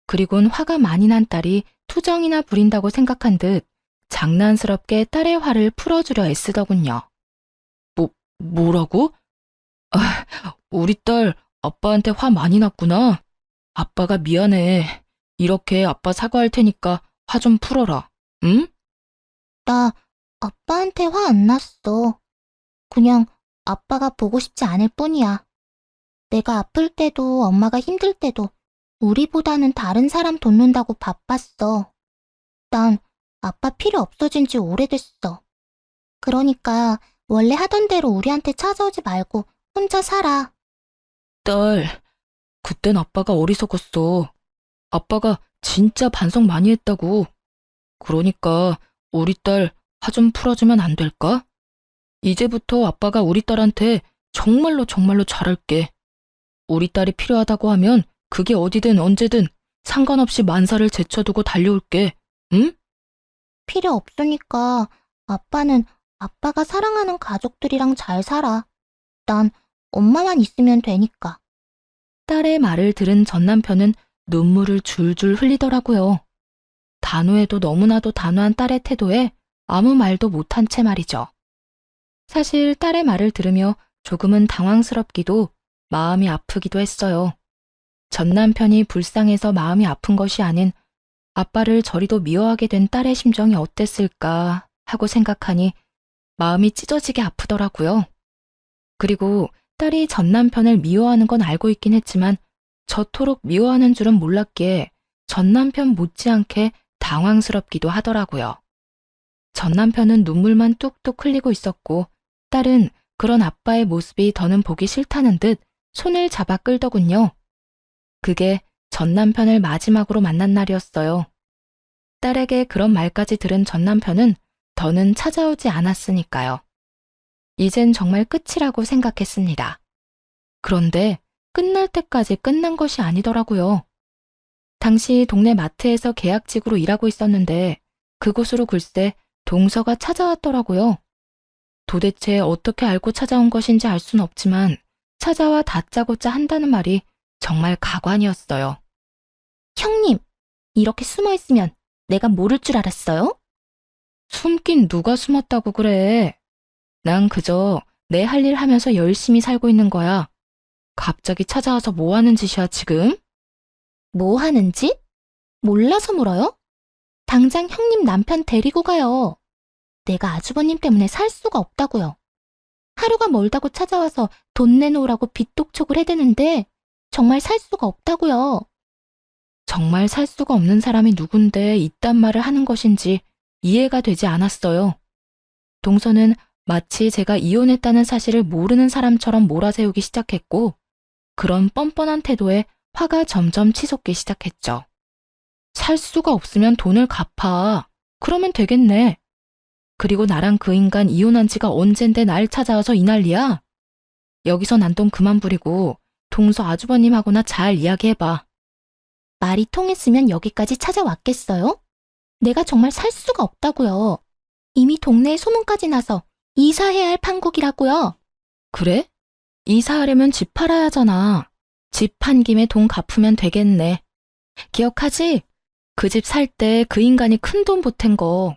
그리곤 화가 많이 난 딸이 투정이나 부린다고 생각한 듯 장난스럽게 딸의 화를 풀어주려 애쓰더군요. 뭐라고? 아, 우리 딸 아빠한테 화 많이 났구나. 아빠가 미안해. 이렇게 아빠 사과할 테니까 화 좀 풀어라. 응? 나 아빠한테 화 안 났어. 그냥 아빠가 보고 싶지 않을 뿐이야. 내가 아플 때도 엄마가 힘들 때도 우리보다는 다른 사람 돕는다고 바빴어. 난 아빠 필요 없어진 지 오래됐어. 그러니까 원래 하던 대로 우리한테 찾아오지 말고 혼자 살아. 딸, 그땐 아빠가 어리석었어. 아빠가 진짜 반성 많이 했다고. 그러니까 우리 딸 화 좀 풀어주면 안 될까? 이제부터 아빠가 우리 딸한테 정말로 정말로 잘할게. 우리 딸이 필요하다고 하면 그게 어디든 언제든 상관없이 만사를 제쳐두고 달려올게. 응? 필요 없으니까 아빠는 아빠가 사랑하는 가족들이랑 잘 살아. 난 엄마만 있으면 되니까. 딸의 말을 들은 전 남편은 눈물을 줄줄 흘리더라고요. 단호해도 너무나도 단호한 딸의 태도에 아무 말도 못한 채 말이죠. 사실 딸의 말을 들으며 조금은 당황스럽기도 마음이 아프기도 했어요. 전 남편이 불쌍해서 마음이 아픈 것이 아닌 아빠를 저리도 미워하게 된 딸의 심정이 어땠을까 하고 생각하니 마음이 찢어지게 아프더라고요. 그리고 딸이 전 남편을 미워하는 건 알고 있긴 했지만 저토록 미워하는 줄은 몰랐기에 전 남편 못지않게 당황스럽기도 하더라고요. 전 남편은 눈물만 뚝뚝 흘리고 있었고 딸은 그런 아빠의 모습이 더는 보기 싫다는 듯 손을 잡아 끌더군요. 그게 전 남편을 마지막으로 만난 날이었어요. 딸에게 그런 말까지 들은 전 남편은 더는 찾아오지 않았으니까요. 이젠 정말 끝이라고 생각했습니다. 그런데 끝날 때까지 끝난 것이 아니더라고요. 당시 동네 마트에서 계약직으로 일하고 있었는데 그곳으로 글쎄 동서가 찾아왔더라고요. 도대체 어떻게 알고 찾아온 것인지 알 순 없지만 찾아와 다짜고짜 한다는 말이 정말 가관이었어요. 형님, 이렇게 숨어 있으면 내가 모를 줄 알았어요? 숨긴 누가 숨었다고 그래. 난 그저 내 할 일 하면서 열심히 살고 있는 거야. 갑자기 찾아와서 뭐 하는 짓이야, 지금? 뭐 하는지? 몰라서 물어요? 당장 형님 남편 데리고 가요. 내가 아주버님 때문에 살 수가 없다고요. 하루가 멀다고 찾아와서 돈 내놓으라고 빚독촉을 해대는데 정말 살 수가 없다고요. 정말 살 수가 없는 사람이 누군데 이딴 말을 하는 것인지 이해가 되지 않았어요. 동서는 마치 제가 이혼했다는 사실을 모르는 사람처럼 몰아세우기 시작했고 그런 뻔뻔한 태도에 화가 점점 치솟기 시작했죠. 살 수가 없으면 돈을 갚아. 그러면 되겠네. 그리고 나랑 그 인간 이혼한 지가 언젠데 날 찾아와서 이 난리야? 여기서 난동 그만 부리고 동서 아주버님하고나 잘 이야기해봐. 말이 통했으면 여기까지 찾아왔겠어요? 내가 정말 살 수가 없다고요. 이미 동네에 소문까지 나서 이사해야 할 판국이라고요. 그래? 이사하려면 집 팔아야 하잖아. 집 판 김에 돈 갚으면 되겠네. 기억하지? 그 집 살 때 그 인간이 큰 돈 보탠 거.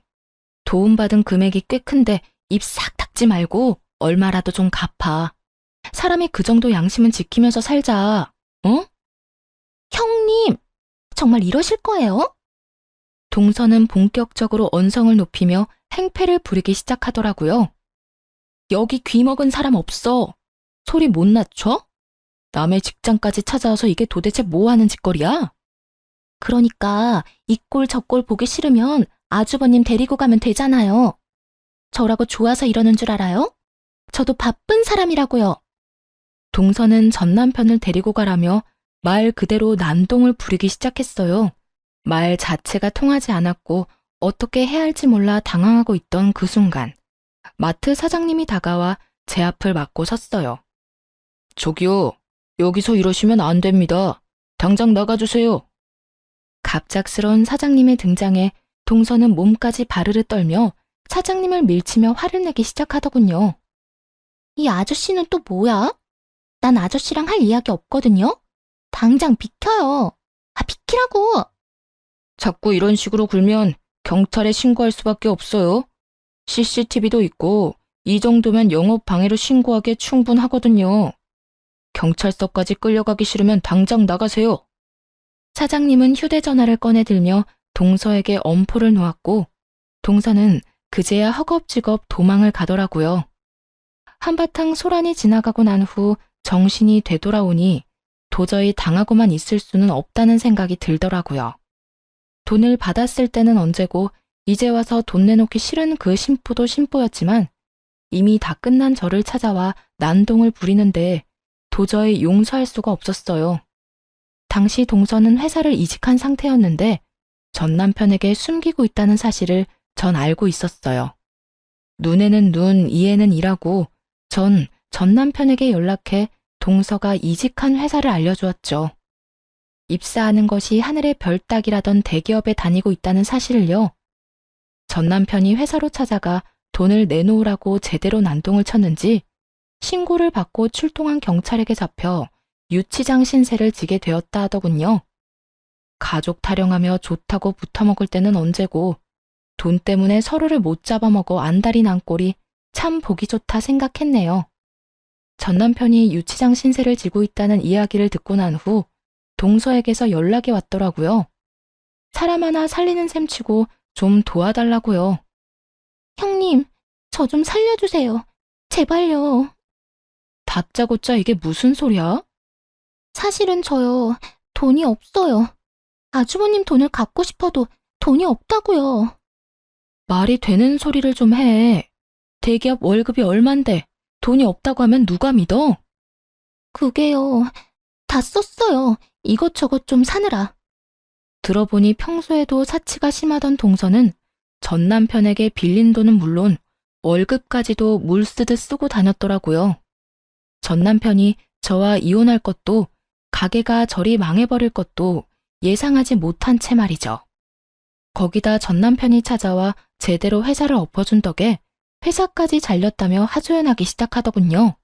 도움받은 금액이 꽤 큰데 입 싹 닫지 말고 얼마라도 좀 갚아. 사람이 그 정도 양심은 지키면서 살자. 어? 형님, 정말 이러실 거예요? 동서는 본격적으로 언성을 높이며 행패를 부리기 시작하더라고요. 여기 귀 먹은 사람 없어. 소리 못 낮춰? 남의 직장까지 찾아와서 이게 도대체 뭐 하는 짓거리야? 그러니까 이 꼴 저 꼴 보기 싫으면 아주버님 데리고 가면 되잖아요. 저라고 좋아서 이러는 줄 알아요? 저도 바쁜 사람이라고요. 동서는 전 남편을 데리고 가라며 말 그대로 난동을 부리기 시작했어요. 말 자체가 통하지 않았고 어떻게 해야 할지 몰라 당황하고 있던 그 순간 마트 사장님이 다가와 제 앞을 막고 섰어요. 저기요, 여기서 이러시면 안 됩니다. 당장 나가주세요. 갑작스러운 사장님의 등장에 동서는 몸까지 바르르 떨며 사장님을 밀치며 화를 내기 시작하더군요. 이 아저씨는 또 뭐야? 난 아저씨랑 할 이야기 없거든요. 당장 비켜요. 비키라고. 자꾸 이런 식으로 굴면 경찰에 신고할 수밖에 없어요. CCTV도 있고 이 정도면 영업 방해로 신고하기에 충분하거든요. 경찰서까지 끌려가기 싫으면 당장 나가세요. 사장님은 휴대전화를 꺼내 들며 동서에게 엄포를 놓았고 동서는 그제야 허겁지겁 도망을 가더라고요. 한바탕 소란이 지나가고 난 후 정신이 되돌아오니 도저히 당하고만 있을 수는 없다는 생각이 들더라고요. 돈을 받았을 때는 언제고 이제 와서 돈 내놓기 싫은 그 심보도 심보였지만 이미 다 끝난 저를 찾아와 난동을 부리는데 도저히 용서할 수가 없었어요. 당시 동서는 회사를 이직한 상태였는데 전 남편에게 숨기고 있다는 사실을 전 알고 있었어요. 눈에는 눈, 이에는 이라고 전 남편에게 연락해 동서가 이직한 회사를 알려주었죠. 입사하는 것이 하늘의 별 따기라던 대기업에 다니고 있다는 사실을요. 전 남편이 회사로 찾아가 돈을 내놓으라고 제대로 난동을 쳤는지 신고를 받고 출동한 경찰에게 잡혀 유치장 신세를 지게 되었다 하더군요. 가족 타령하며 좋다고 붙어먹을 때는 언제고 돈 때문에 서로를 못 잡아먹어 안달이 난 꼴이 참 보기 좋다 생각했네요. 전 남편이 유치장 신세를 지고 있다는 이야기를 듣고 난 후 동서에게서 연락이 왔더라고요. 사람 하나 살리는 셈치고 좀 도와달라고요. 형님, 저 좀 살려주세요. 제발요. 다짜고짜 이게 무슨 소리야? 사실은 저요, 돈이 없어요. 아주버님 돈을 갚고 싶어도 돈이 없다고요. 말이 되는 소리를 좀 해. 대기업 월급이 얼만데 돈이 없다고 하면 누가 믿어? 그게요, 다 썼어요. 이것저것 좀 사느라. 들어보니 평소에도 사치가 심하던 동서는 전 남편에게 빌린 돈은 물론 월급까지도 물 쓰듯 쓰고 다녔더라고요. 전 남편이 저와 이혼할 것도 가게가 저리 망해버릴 것도 예상하지 못한 채 말이죠. 거기다 전 남편이 찾아와 제대로 회사를 엎어준 덕에 회사까지 잘렸다며 하소연하기 시작하더군요.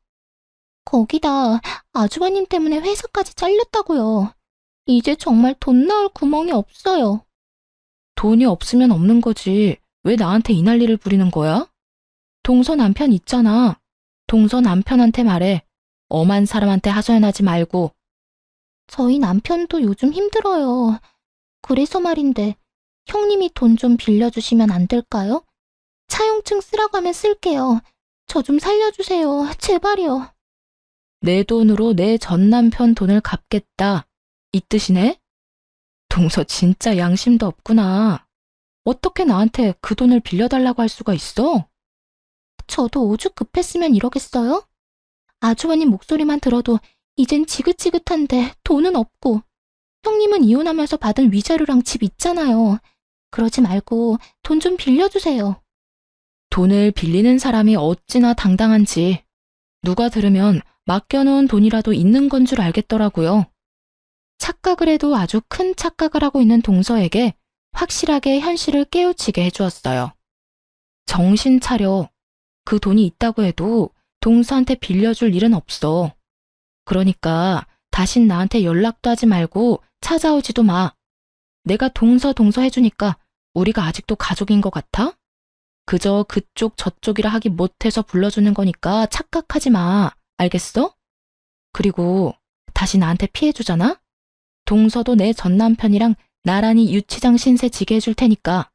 거기다 아주버님 때문에 회사까지 잘렸다고요. 이제 정말 돈 나올 구멍이 없어요. 돈이 없으면 없는 거지. 왜 나한테 이 난리를 부리는 거야? 동서 남편 있잖아. 동서 남편한테 말해. 엄한 사람한테 하소연하지 말고. 저희 남편도 요즘 힘들어요. 그래서 말인데 형님이 돈 좀 빌려주시면 안 될까요? 차용증 쓰라고 하면 쓸게요. 저 좀 살려주세요. 제발요. 내 돈으로 내 전 남편 돈을 갚겠다. 이 뜻이네? 동서 진짜 양심도 없구나. 어떻게 나한테 그 돈을 빌려달라고 할 수가 있어? 저도 오죽 급했으면 이러겠어요? 아주버님 목소리만 들어도 이젠 지긋지긋한데 돈은 없고 형님은 이혼하면서 받은 위자료랑 집 있잖아요. 그러지 말고 돈 좀 빌려주세요. 돈을 빌리는 사람이 어찌나 당당한지 누가 들으면 맡겨놓은 돈이라도 있는 건 줄 알겠더라고요. 착각을 해도 아주 큰 착각을 하고 있는 동서에게 확실하게 현실을 깨우치게 해주었어요. 정신 차려. 그 돈이 있다고 해도 동서한테 빌려줄 일은 없어. 그러니까 다신 나한테 연락도 하지 말고 찾아오지도 마. 내가 동서 해주니까 우리가 아직도 가족인 것 같아? 그저 그쪽 저쪽이라 하기 못해서 불러주는 거니까 착각하지 마. 알겠어? 그리고 다시 나한테 피해주잖아? 동서도 내 전 남편이랑 나란히 유치장 신세 지게 해줄 테니까.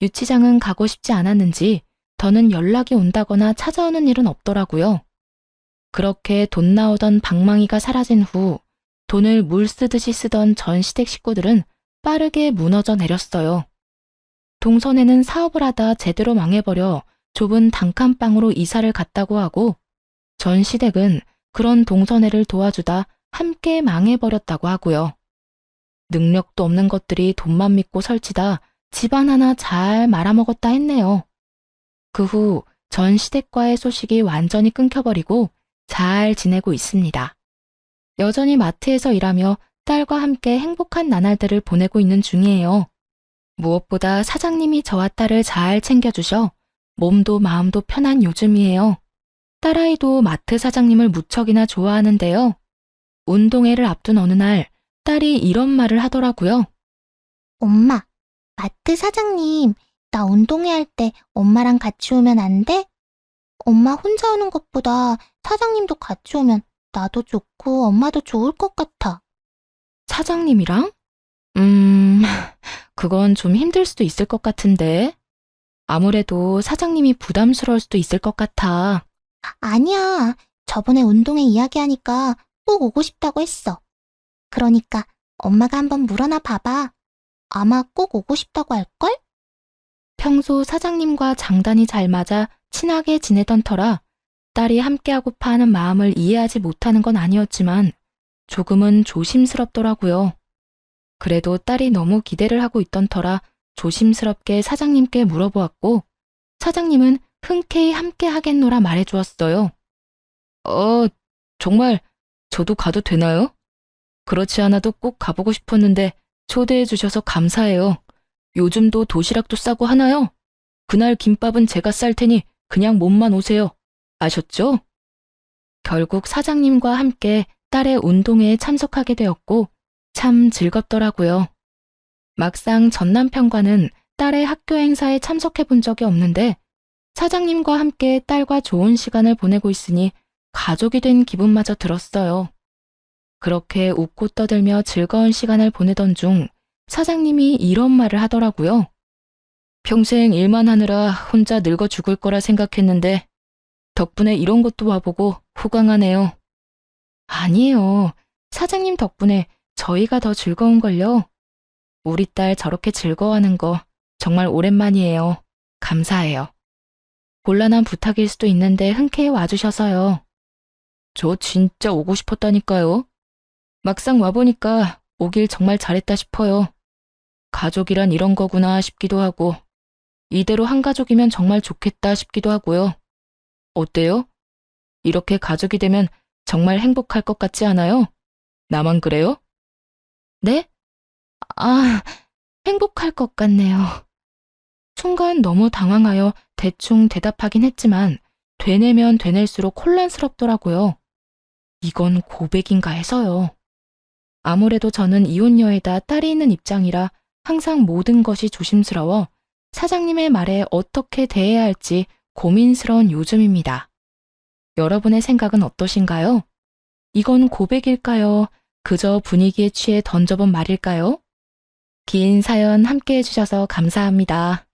유치장은 가고 싶지 않았는지 더는 연락이 온다거나 찾아오는 일은 없더라고요. 그렇게 돈 나오던 방망이가 사라진 후 돈을 물 쓰듯이 쓰던 전 시댁 식구들은 빠르게 무너져 내렸어요. 동선에는 사업을 하다 제대로 망해버려 좁은 단칸방으로 이사를 갔다고 하고 전 시댁은 그런 동선애를 도와주다 함께 망해버렸다고 하고요. 능력도 없는 것들이 돈만 믿고 설치다 집안 하나 잘 말아먹었다 했네요. 그 후 전 시댁과의 소식이 완전히 끊겨버리고 잘 지내고 있습니다. 여전히 마트에서 일하며 딸과 함께 행복한 나날들을 보내고 있는 중이에요. 무엇보다 사장님이 저와 딸을 잘 챙겨주셔 몸도 마음도 편한 요즘이에요. 딸아이도 마트 사장님을 무척이나 좋아하는데요. 운동회를 앞둔 어느 날 딸이 이런 말을 하더라고요. 엄마, 마트 사장님, 나 운동회 할 때 엄마랑 같이 오면 안 돼? 엄마 혼자 오는 것보다 사장님도 같이 오면 나도 좋고 엄마도 좋을 것 같아. 사장님이랑? 그건 좀 힘들 수도 있을 것 같은데. 아무래도 사장님이 부담스러울 수도 있을 것 같아. 아니야. 저번에 운동회 이야기하니까 꼭 오고 싶다고 했어. 그러니까 엄마가 한번 물어나 봐봐. 아마 꼭 오고 싶다고 할걸? 평소 사장님과 장단이 잘 맞아 친하게 지내던 터라 딸이 함께하고파 하는 마음을 이해하지 못하는 건 아니었지만 조금은 조심스럽더라고요. 그래도 딸이 너무 기대를 하고 있던 터라 조심스럽게 사장님께 물어보았고 사장님은 흔쾌히 함께 하겠노라 말해주었어요. 정말 저도 가도 되나요? 그렇지 않아도 꼭 가보고 싶었는데 초대해 주셔서 감사해요. 요즘도 도시락도 싸고 하나요? 그날 김밥은 제가 쌀 테니 그냥 몸만 오세요. 아셨죠? 결국 사장님과 함께 딸의 운동회에 참석하게 되었고 참 즐겁더라고요. 막상 전 남편과는 딸의 학교 행사에 참석해 본 적이 없는데 사장님과 함께 딸과 좋은 시간을 보내고 있으니 가족이 된 기분마저 들었어요. 그렇게 웃고 떠들며 즐거운 시간을 보내던 중 사장님이 이런 말을 하더라고요. 평생 일만 하느라 혼자 늙어 죽을 거라 생각했는데 덕분에 이런 것도 와보고 호강하네요. 아니에요. 사장님 덕분에 저희가 더 즐거운걸요. 우리 딸 저렇게 즐거워하는 거 정말 오랜만이에요. 감사해요. 곤란한 부탁일 수도 있는데 흔쾌히 와주셔서요. 저 진짜 오고 싶었다니까요. 막상 와보니까 오길 정말 잘했다 싶어요. 가족이란 이런 거구나 싶기도 하고 이대로 한 가족이면 정말 좋겠다 싶기도 하고요. 어때요? 이렇게 가족이 되면 정말 행복할 것 같지 않아요? 나만 그래요? 네? 행복할 것 같네요. 순간 너무 당황하여 대충 대답하긴 했지만 되뇌면 되낼수록 혼란스럽더라고요. 이건 고백인가 해서요. 아무래도 저는 이혼녀에다 딸이 있는 입장이라 항상 모든 것이 조심스러워 사장님의 말에 어떻게 대해야 할지 고민스러운 요즘입니다. 여러분의 생각은 어떠신가요? 이건 고백일까요? 그저 분위기에 취해 던져본 말일까요? 긴 사연 함께 해주셔서 감사합니다.